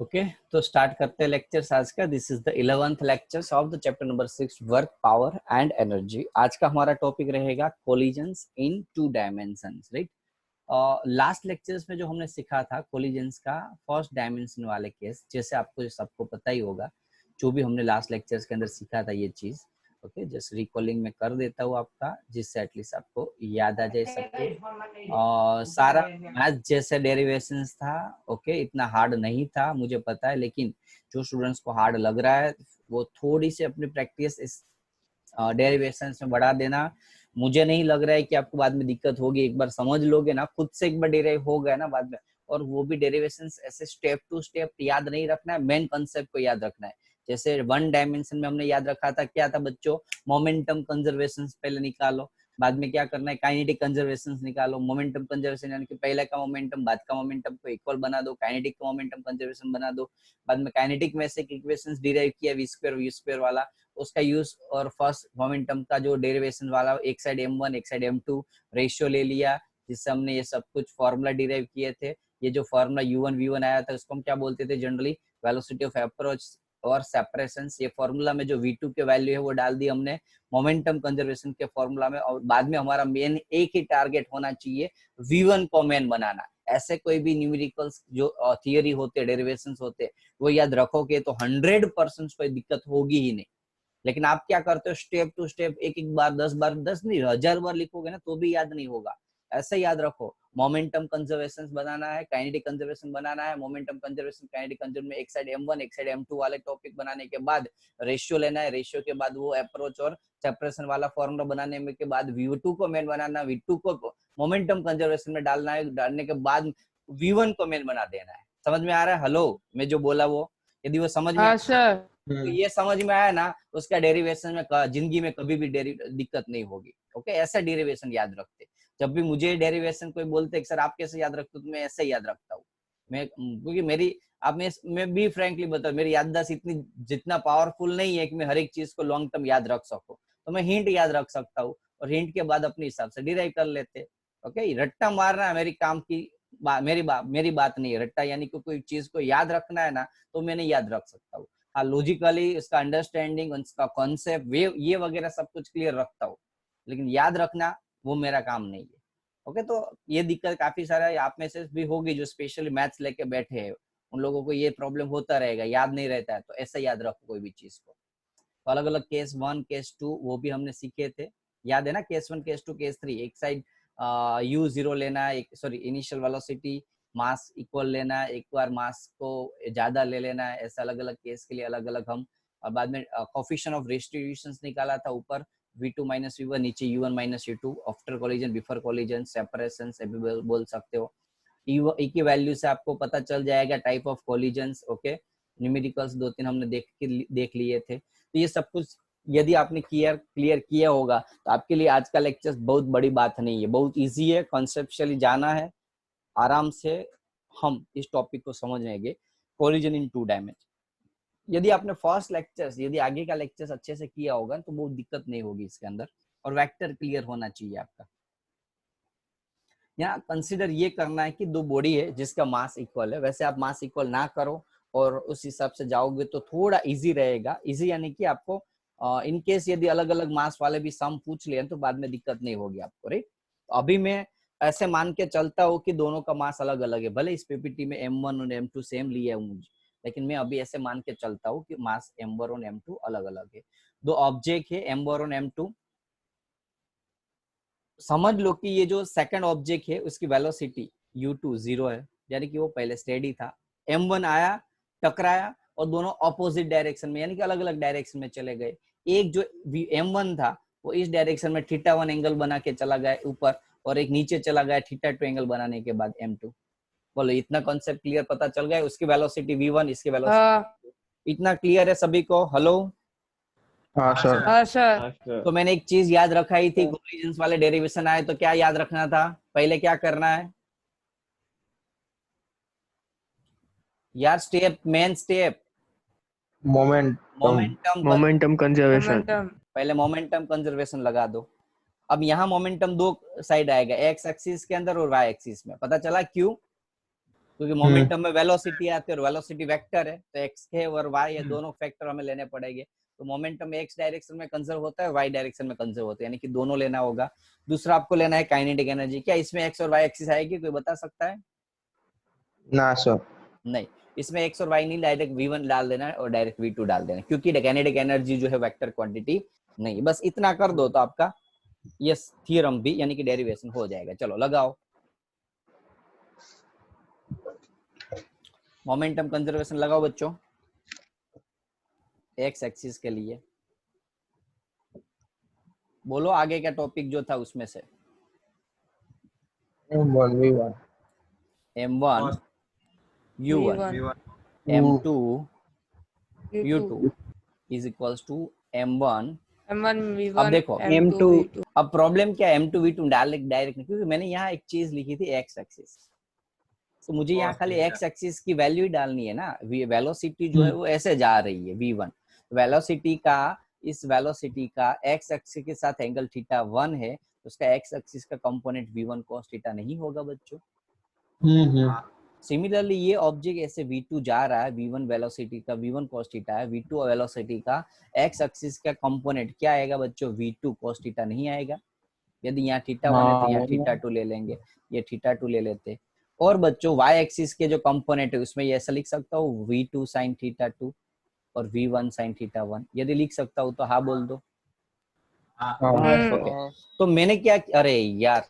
Okay तो start करते हैं लेक्चर्स आज का। This is the 11th lectures of the chapter number 6 work power and energy. आज का हमारा टॉपिक रहेगा collisions in two dimensions, right. Last lectures में जो हमने सीखा था कोलिजन्स का फर्स्ट डायमेंशन वाले केस, जैसे आपको सबको पता ही होगा जो भी हमने लास्ट लेक्चर्स के अंदर सीखा था ये चीज। ओके जस्ट रिकॉलिंग में कर देता हूँ आपका, जिससे एटलीस्ट आपको याद आ जाए सबको। सारा मैथ जैसे डेरिवेशंस था। ओके इतना हार्ड नहीं था मुझे पता है, लेकिन जो स्टूडेंट्स को हार्ड लग रहा है वो थोड़ी सी अपनी प्रैक्टिस इस डेरिवेशंस में बढ़ा देना। मुझे नहीं लग रहा है कि आपको बाद में दिक्कत होगी, एक बार समझ लोगे ना, खुद से एक बार डेराइव हो गया ना बाद में, और वो भी डेरिवेशंस ऐसे स्टेप टू स्टेप याद नहीं रखना है, मेन कंसेप्ट को याद रखना है। जैसे वन डायमेंशन में हमने याद रखा था, क्या था बच्चों, मोमेंटम कंजर्वेशन पहले निकालो, बाद में क्या करना है काइनेटिक कंजर्वेशन निकालो। मोमेंटम कंजर्वेशन यानी कि पहले का मोमेंटम बाद का मोमेंटम को इक्वल बना दो, काइनेटिक का मोमेंटम कंजर्वेशन बना दो। बाद में काइनेटिक में से इक्वेशंस डिराइव किया v स्क्वायर वाला, उसका यूज और फर्स्ट मोमेंटम का जो डेरिवेशन वाला एक साइड m1 एक साइड m2 रेशियो ले लिया, जिससे हमने ये सब कुछ फॉर्मूला डिराइव किए थे। ये जो फॉर्मूला u1 v1 आया था उसको हम क्या बोलते थे जनरली, वेलोसिटी ऑफ अप्रोच और सेपरेशन। ये फॉर्मूला में जो v2 के वैल्यू है वो डाल दी हमने मोमेंटम कंजर्वेशन के फॉर्मूला में, और बाद में हमारा मेन एक ही टारगेट होना चाहिए, v1 को मेन बनाना। ऐसे कोई भी न्यूमेरिकल्स जो थियरी होते डेरिवेशंस होते वो याद रखोगे तो 100% कोई दिक्कत होगी ही नहीं। लेकिन आप क्या करते हो, स्टेप टू स्टेप एक एक बार 10 नहीं 1000 बार लिखोगे ना तो भी याद नहीं होगा। ऐसे याद रखो, मोमेंटम कंजर्वेशन बनाना है, काइनेटिक कंजर्वेशन बनाना है, मोमेंटम कंजर्वेशन काइनेटिक कंजर्वेशन में एक साइड m1 एक साइड m2 वाले टॉपिक बनाने के बाद रेशियो लेना है, रेशियो के बाद वो अप्रोच और सेपरेशन वाला फॉर्मूला बनाने में के बाद v2 को मेन बनाना, v2 को मोमेंटम कंजर्वेशन में डालना है, डालने के बाद v1 को मेन बना देना है। समझ में आ रहा है? हेलो, मैं जो बोला वो यदि वो समझ में हाँ सर। तो ये समझ में आया ना, उसका डेरिवेशन में जिंदगी में कभी भी दिक्कत नहीं होगी। ओके ऐसा डेरिवेशन याद रखते। जब भी मुझे डेरिवेशन कोई बोलते सर आप कैसे याद रखते हो, तो मैं ऐसे याद रखता हूँ। मैं क्योंकि मेरी आप मैं भी फ्रेंकली बता, मेरी याददाश्त इतनी जितना पावरफुल नहीं है कि मैं हर एक चीज को लॉन्ग टर्म याद रख सकूं। तो मैं हिंट याद रख सकता हूँ और हिंट के बाद अपने हिसाब से डिराइव कर लेते। ओके रट्टा मारना मेरी काम की मेरी बात नहीं है। रट्टा यानी कि कोई चीज को याद रखना है ना तो मैं नहीं याद रख सकता हूँ। हाँ लॉजिकली उसका अंडरस्टैंडिंग उसका कॉन्सेप्ट वे ये वगैरह सब कुछ क्लियर रखता हूँ, लेकिन याद रखना वो मेरा काम नहीं है। ओके तो ये दिक्कत काफी सारा आप में से भी होगी जो स्पेशली मैथ्स लेके बैठे हैं, उन लोगों को ये प्रॉब्लम होता रहेगा, याद नहीं रहता है। तो ऐसा याद रखो कोई भी चीज को। तो अलग अलग केस 1 केस 2 वो भी हमने सीखे थे, याद है ना, केस 1 केस 2 केस 3। एक साइड u0 लेना, एक sorry initial velocity mass equal लेना है, एक बार मास को ज्यादा ले लेना है, ऐसा अलग अलग केस के लिए अलग अलग हम। और बाद में कोफिशिएंट ऑफ डिस्ट्रीब्यूशंस निकाला था, ऊपर v2 माइनस v1 नीचे u1 minus u2, after collision before collision separation से भी बोल सकते हो। ई की वैल्यू से आपको पता चल जाएगा type of collisions. Okay numericals 2-3 हमने देख लिए थे। तो ये सब कुछ यदि आपने क्लियर किया होगा तो आपके लिए आज का लेक्चर बहुत बड़ी बात नहीं है, बहुत इजी है, कॉन्सेप्चुअली जाना है आराम से। हम इस टॉपिक को समझेंगे कोलिजन इन टू डायमेंशन। यदि आपने फर्स्ट लेक्चर्स यदि आगे का लेक्चर्स अच्छे से किया होगा तो बहुत दिक्कत नहीं होगी इसके अंदर, और वेक्टर क्लियर होना चाहिए आपका। यहाँ कंसिडर ये करना है कि दो बॉडी है जिसका मास इक्वल है, वैसे आप मास इक्वल ना करो और उस हिसाब से जाओगे तो थोड़ा इजी रहेगा। इजी यानी कि आपको इन केस यदि अलग अलग मास वाले भी सम पूछ लिए तो बाद में दिक्कत नहीं होगी आपको, राइट। तो अभी मैं ऐसे मान के चलता हूँ कि दोनों का मास अलग अलग है, भले इस पीपीटी में m1 और m2 सेम लिया है मुझे, लेकिन मैं अभी ऐसे मान के चलता हूँ कि मास m1 और m2 अलग अलग है। दो ऑब्जेक्ट है m1 और m2, समझ लो कि ये जो सेकंड ऑब्जेक्ट है उसकी वेलोसिटी u2 0 है, यानी कि वो पहले स्टेडी था। m1 आया टकराया और दोनों ऑपोजिट डायरेक्शन में यानी कि अलग अलग डायरेक्शन में चले गए। एक जो m1 था वो इस डायरेक्शन में θ1 एंगल बना के चला गया ऊपर, और एक नीचे चला गया θ2 एंगल बनाने के बाद m2। बोलो इतना कॉन्सेप्ट क्लियर पता चल गया? उसकी वेलोसिटी v1 इसकी वेलोसिटी, इतना क्लियर है सभी को? हेलो हाँ सर। हाँ सर। तो मैंने एक चीज याद रखाई थी, कोलिजन्स वाले डेरिवेशन आए तो क्या याद रखना था, पहले क्या करना है यार, step main step momentum conservation. Momentum. पहले मोमेंटम कंजर्वेशन लगा दो। अब यहाँ मोमेंटम दो साइड आएगा, एक्स एक्सिस के अंदर और वाई एक्सिस में, पता चला क्यों? क्योंकि मोमेंटम में वेलोसिटी आती है और वेलोसिटी वेक्टर है, तो एक्स के और वाई ये दोनों फैक्टर हमें लेने पड़ेंगे। तो मोमेंटम में एक्स डायरेक्शन में कंजर्व होता है, वाई डायरेक्शन में कंजर्व होता है, यानी कि दोनों लेना होगा। दूसरा आपको लेना है काइनेटिक एनर्जी। क्या इसमें एक्स और वाई एक्सिस आएगी, कोई बता सकता है? ना सर। नहीं, इसमें एक्स और वाई नहीं, डायरेक्ट v1 डाल देना है और डायरेक्ट v2 डाल देना है, क्योंकि काइनेटिक एनर्जी जो है वेक्टर क्वांटिटी नहीं। बस इतना कर दो तो आपका ये थ्योरम भी यानी कि डेरिवेशन हो जाएगा। चलो लगाओ। मोमेंटम कंजर्वेशन लगाओ बच्चों एक्स एक्सिस के लिए। बोलो आगे क्या टॉपिक जो था उसमें से। M1 V1 m1 u1 V1 m2 V2 u2 is equals to m1 M1 अब V1 देखो M2 V2 अब प्रॉब्लम क्या है m2 v2 डायरेक्ट नहीं, क्योंकि मैंने यहाँ एक चीज लिखी थी एक्स एक्सिस, तो मुझे यहाँ खाली एक्स एक्सिस की वैल्यू ही डालनी है ना। वेलोसिटी जो है वो ऐसे जा रही है v1, वेलोसिटी का इस वेलोसिटी का एक्स एक्सिस के साथ एंगल थीटा 1 है, तो उसका एक्स एक्सिस का कंपोनेंट v1 cos थीटा नहीं होगा बच्चों। सिमिलरली ये ऑब्जेक्ट ऐसे v2 जा रहा है, v1 वेलोसिटी का v1 cos थीटा है, v2 वेलोसिटी का एक्स एक्सिस का कंपोनेंट क्या आएगा बच्चों, v2 cos थीटा नहीं आएगा। यदि यहाँ थीटा 1 है तो यहाँ थीटा 2 ले लेंगे, ये थीटा 2 ले लेते। और बच्चों y एक्सिस के जो कंपोनेंट है उसमें ये ऐसा लिख सकता हूँ v2 sin थीटा 2 और v1 sin थीटा 1। यदि लिख सकता हूँ तो हाँ बोल दो। ओके, तो मैंने क्या, अरे यार